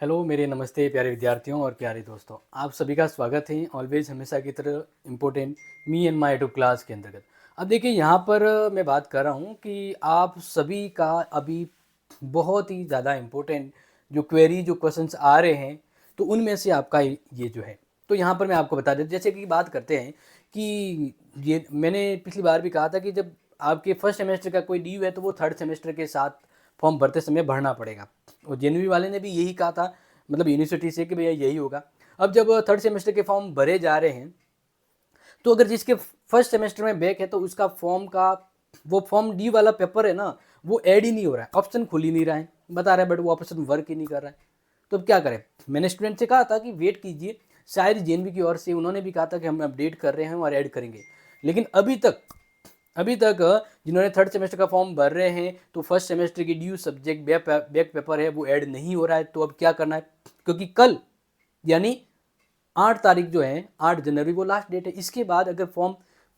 Hello मेरे नमस्ते प्यारे विद्यार्थियों और प्यारे दोस्तों, आप सभी का स्वागत है ऑलवेज हमेशा की तरह important me and my YouTube class के अंतर्गत। अब देखिए यहाँ पर मैं बात कर रहा हूँ कि आप सभी का अभी बहुत ही ज़्यादा इम्पोर्टेंट जो क्वेरी जो क्वेश्चंस आ रहे हैं, तो उनमें से आपका ये जो है, तो यहाँ पर मैं आपको बता दें, जैसे कि बात करते हैं कि ये मैंने पिछली बार भी कहा था कि जब आपके फर्स्ट सेमेस्टर का कोई ड्यू है तो वो थर्ड सेमेस्टर के साथ फॉर्म भरते समय भरना पड़ेगा। और जेएनवी वाले ने भी यही कहा था, मतलब यूनिवर्सिटी से, कि भैया यही होगा। अब जब थर्ड सेमेस्टर के फॉर्म भरे जा रहे हैं, तो अगर जिसके फर्स्ट सेमेस्टर में बैक है तो उसका फॉर्म का वो फॉर्म डी वाला पेपर है ना, वो ऐड ही नहीं हो रहा है, ऑप्शन खुल ही नहीं रहा है, बता रहा है बट वो ऑप्शन वर्क ही नहीं कर रहा है। तो अब क्या करें? मैंने स्टूडेंट से कहा था कि वेट कीजिए, शायद जेएनवी की ओर से उन्होंने भी कहा था कि हम अपडेट कर रहे हैं और ऐड करेंगे, लेकिन अभी तक जिन्होंने थर्ड सेमेस्टर का फॉर्म भर रहे हैं तो फर्स्ट सेमेस्टर की ड्यू सब्जेक्ट बैक पेपर है वो ऐड नहीं हो रहा है। तो अब क्या करना है? क्योंकि कल यानी 8 तारीख जो है, 8 जनवरी वो लास्ट डेट है। इसके बाद अगर फॉर्म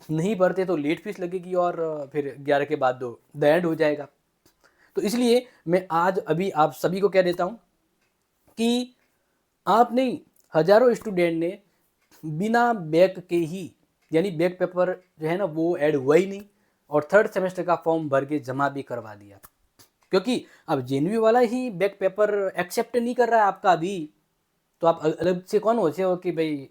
नहीं भरते तो लेट फीस लगेगी और फिर 11 के बाद द एंड हो जाएगा। तो इसलिए मैं आज अभी आप सभी को कह देता हूँ कि आप नहीं, हजारों स्टूडेंट ने बिना बैक के ही, यानी बैक पेपर जो है ना वो ऐड हुआ ही नहीं और थर्ड सेमेस्टर का फॉर्म भर के जमा भी करवा दिया, क्योंकि अब जेएनवी वाला ही बैक पेपर एक्सेप्ट नहीं कर रहा है आपका अभी। तो आप अलग से कौन होते हो कि भाई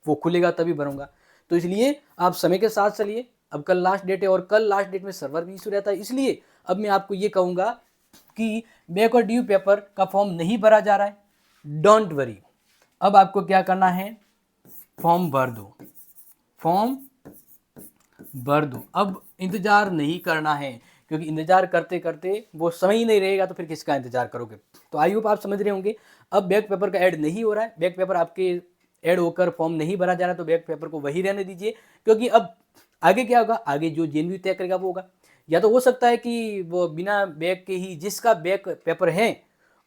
वो खुलेगा तभी भरूंगा? तो इसलिए आप समय के साथ चलिए। अब कल लास्ट डेट है और कल लास्ट डेट में सर्वर भी इशू रहता है, इसलिए अब मैं आपको ये कहूँगा कि बैक और ड्यू पेपर का फॉर्म नहीं भरा जा रहा है, डोंट वरी। अब आपको क्या करना है? फॉर्म भर दो, फॉर्म भर दो। अब इंतजार नहीं करना है, क्योंकि इंतजार करते करते वो समय ही नहीं रहेगा तो फिर किसका इंतजार करोगे? तो आई होप आप समझ रहे होंगे। अब बैक पेपर का ऐड नहीं हो रहा है, बैक पेपर आपके ऐड होकर फॉर्म नहीं भरा जा रहा, तो बैक पेपर को वही रहने दीजिए, क्योंकि अब आगे क्या होगा, आगे जो जेएनवी तय करेगा वो होगा। या तो हो सकता है कि वो बिना बैक के ही, जिसका बैक पेपर है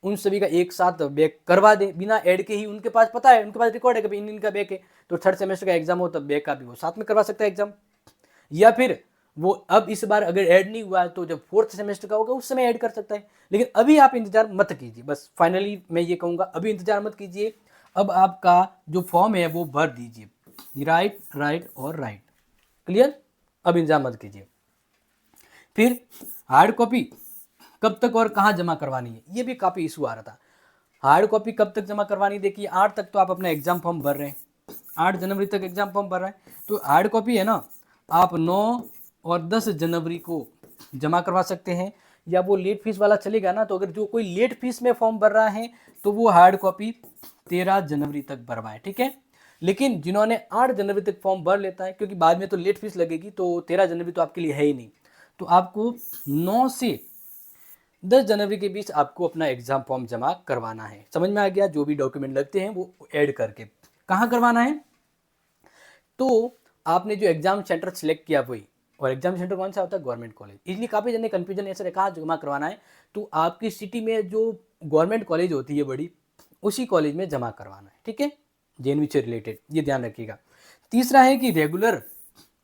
उन सभी का एक साथ बैक करवा दे बिना ऐड के ही। उनके पास पता है, उनके पास रिकॉर्ड है कि इनका बैक है, तो थर्ड सेमेस्टर का एग्जाम हो तब बैक का भी वो साथ में करवा सकता है एग्जाम। या फिर वो अब इस बार अगर ऐड नहीं हुआ है तो जब फोर्थ सेमेस्टर का होगा उस समय ऐड कर सकता है। लेकिन अभी आप इंतजार मत कीजिए, बस फाइनली मैं ये कहूँगा अभी इंतजार मत कीजिए। अब आपका जो फॉर्म है वो भर दीजिए, राइट राइट और राइट, क्लियर? अब इंतजार मत कीजिए। फिर हार्ड कॉपी कब तक और कहाँ जमा करवानी है, ये भी काफ़ी इशू आ रहा था। हार्ड कॉपी कब तक जमा करवानी? देखिए 8 तक तो आप अपना एग्जाम फॉर्म भर रहे हैं, 8 जनवरी तक एग्जाम फॉर्म भर रहे हैं, तो हार्ड कॉपी है ना, आप 9 और 10 जनवरी को जमा करवा सकते हैं। या वो लेट फीस वाला चलेगा ना, तो अगर जो कोई लेट फीस में फॉर्म भर रहा है तो वो हार्ड कॉपी 13 जनवरी तक भरवाएं, ठीक है? लेकिन जिन्होंने 8 जनवरी तक फॉर्म भर लेता है, क्योंकि बाद में तो लेट फीस लगेगी, तो 13 जनवरी तो आपके लिए है ही नहीं, तो आपको 9 से 10 जनवरी के बीच आपको अपना एग्जाम फॉर्म जमा करवाना है। समझ में आ गया? जो भी डॉक्यूमेंट लगते हैं वो ऐड करके कहाँ करवाना है? तो आपने जो एग्जाम सेंटर सेलेक्ट किया वही, और एग्जाम सेंटर कौन सा होता है? Government college. इसलिए काफ़ी जने कन्फ्यूजन ऐसे कहाँ जमा करवाना है, तो आपकी सिटी में जो गवर्नमेंट कॉलेज होती है बड़ी, उसी कॉलेज में जमा करवाना है, ठीक है? जेएनवी से रिलेटेड ये ध्यान रखिएगा। तीसरा है कि रेगुलर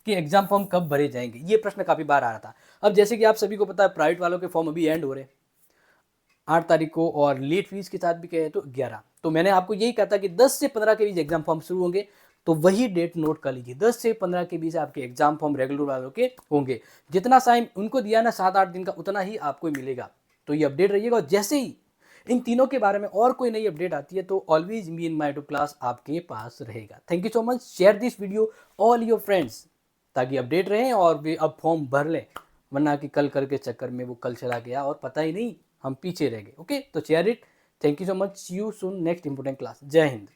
के एग्जाम फॉर्म कब भरे जाएंगे, ये प्रश्न काफ़ी बार आ रहा था। अब जैसे कि आप सभी को पता है प्राइवेट वालों के फॉर्म अभी एंड हो रहे हैं 8 तारीख को, और लेट फीस के साथ भी कहे तो 11। तो मैंने आपको यही कहा था कि 10 से 15 के बीच एग्जाम फॉर्म शुरू होंगे, तो वही डेट नोट कर लीजिए, 10 से 15 के बीच आपके एग्जाम फॉर्म रेगुलर वालों के होंगे। जितना टाइम उनको दिया ना 7-8 दिन का, उतना ही आपको मिलेगा। तो ये अपडेट रहिएगा, और जैसे ही इन तीनों के बारे में और कोई नई अपडेट आती है तो always me in my YouTube class आपके पास रहेगा। Thank you so much. Share this video all your friends, ताकि अपडेट रहें और वे अब फॉर्म भर लें, वरना कि कल के चक्कर में वो कल चला गया और पता ही नहीं, हम पीछे रह गए। ओके, तो share it. Thank you so much. See you soon next important class. जय हिंद।